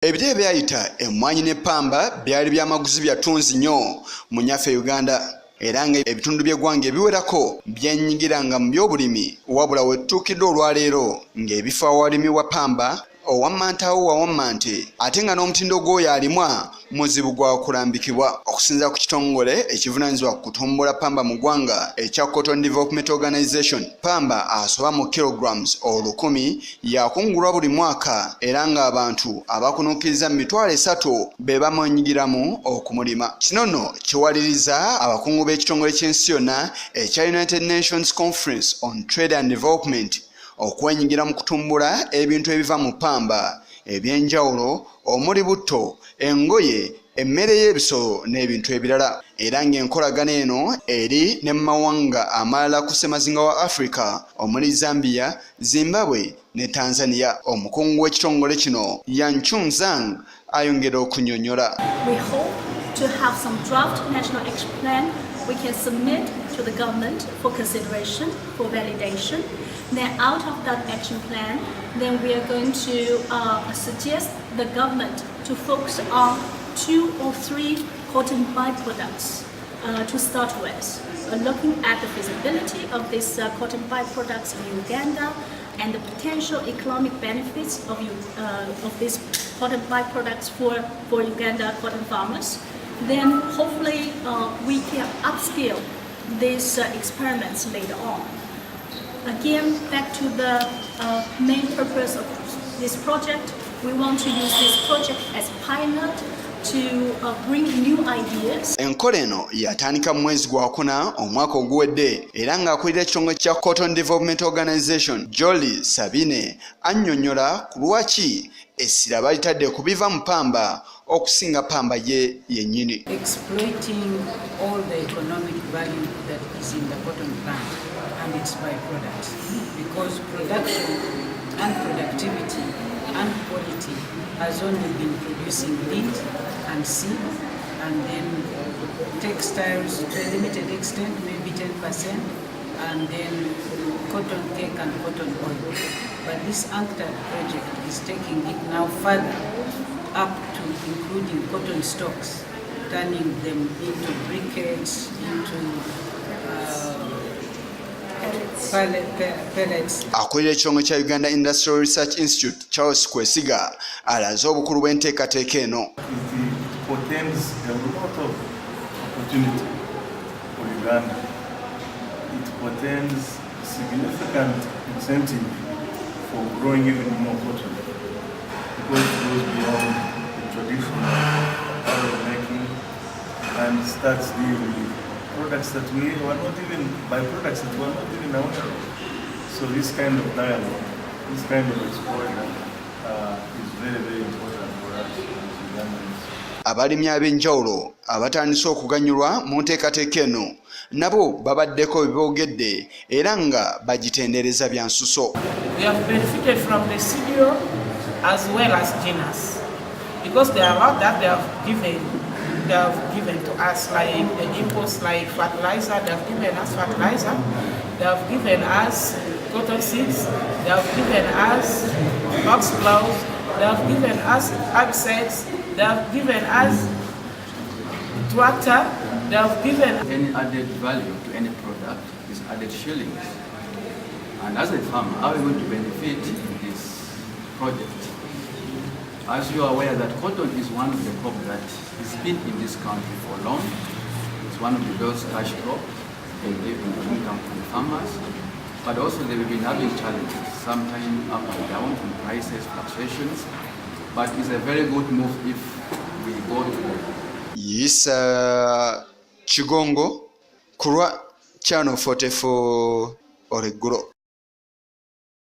Ebire byayita emmwanyi ne Ppamba byali byamaguzi byatunzi nnyo mu nnyaffe Uganda. Era nga ebitundu by'eggwanga ebiwerako byenyigiranga mu by'obulimi wabula we tutuukidde olwaleero ng'ebifo awalimi wa Ppamba owammantawo wawammante ate nga n'omutindo gw'oyo alimwa muzibu gwa kulambikibwa. Okusinziira ku kitongole ekivunaanyizibwa ku kutumbula Ppamba mu ggwanga ekya Cotton Development Organization, Ppamba asoba mu kilograms 1,000 yakungulwa buli mwaka era ng'abantu abakunuukiriza mu mitwalo 3 be bamwenyigiramu okumulima. Kino nno kiwaliriza abakungu b'ekitongole ky'ensi yonna ekya United Nations Conference on Trade and Development okwenyigira mu kutumbula ebintu ebiva mu Ppamba ebyenjawulo omuli butto, engoye, emmere y'ebisolo n'ebintu ebirala. Era ng'enkolagana eno eri ne mawanga amalala ku ssemazinga wa Africa omuli Zambia, Zimbabwe ne Tanzania. Omukungu w'ekitongole kino Yanchunzang ayongera okunnyonnyola. We hope to have some draft national action plan we can submit to the government for consideration, for validation. Then out of that action plan, then we are going to suggest the government to focus on 2 or 3 cotton byproducts to start with. Looking at the feasibility of these cotton byproducts in Uganda and the potential economic benefits of these cotton byproducts for Uganda cotton farmers. Then hopefully we can upscale these experiments later on. Again, back to the main purpose of this project, we want to use this project as a pioneer to bring new ideas. Enkola eno yatandika mu mwezi gwa kuna omwaka oguwedde era ng'akulira ekitongole kya Cotton Development Organization Jolly Sabine annyonnyola ku lwaki essira balitadde ku biva mu Ppamba okusinga Ppamba ye yennyini. Exploiting all the economic value that is in the cotton plant and its byproducts, because production and productivity and quality has only been producing wheat and seed, and then textiles to a limited extent, maybe 10%, and then cotton cake and cotton oil. But this UNCTAD project is taking it now further up to including cotton stocks, turning them into briquettes, into pellets. Akulira ekitongole kya Uganda Industrial Research Institute Charles Kwesiga alaze obukulu bw'enteekateeka eno. It portends a lot of opportunity for Uganda. It portends significant incentive for growing even more cotton, because it goes beyond the traditional oil making and starts dealing with products that we were not even, byproducts that we were not even aware of. So this kind of dialogue, this kind of exposure is very, very important for us as Ugandans. Abalimi ab'enjawulo abatandise okuganyulwa mu nteekateeka eno nabo babaddeko beboogedde era nga bagitendereza bya nsuso. We have benefited from the CBO as well as GENAS, because there are a lot that they have given to us, like the inputs like fertilizer. They have given us fertilizer, they have given us cotton seeds, they have given us box plows, they have given us herbicides, they have given us tractor, they have given any added value to any product is added shillings. And as a farmer, how are we going to benefit in this project? As you are aware that cotton is one of the crops that has been in this country for long. It's one of the best cash crops and giving income to the farmers. But also they have been having challenges, sometimes up and down in prices, fluctuations. But it's a very good move if we go to Yisa Chigongo, Kurwa, Channel 44, Oreguro.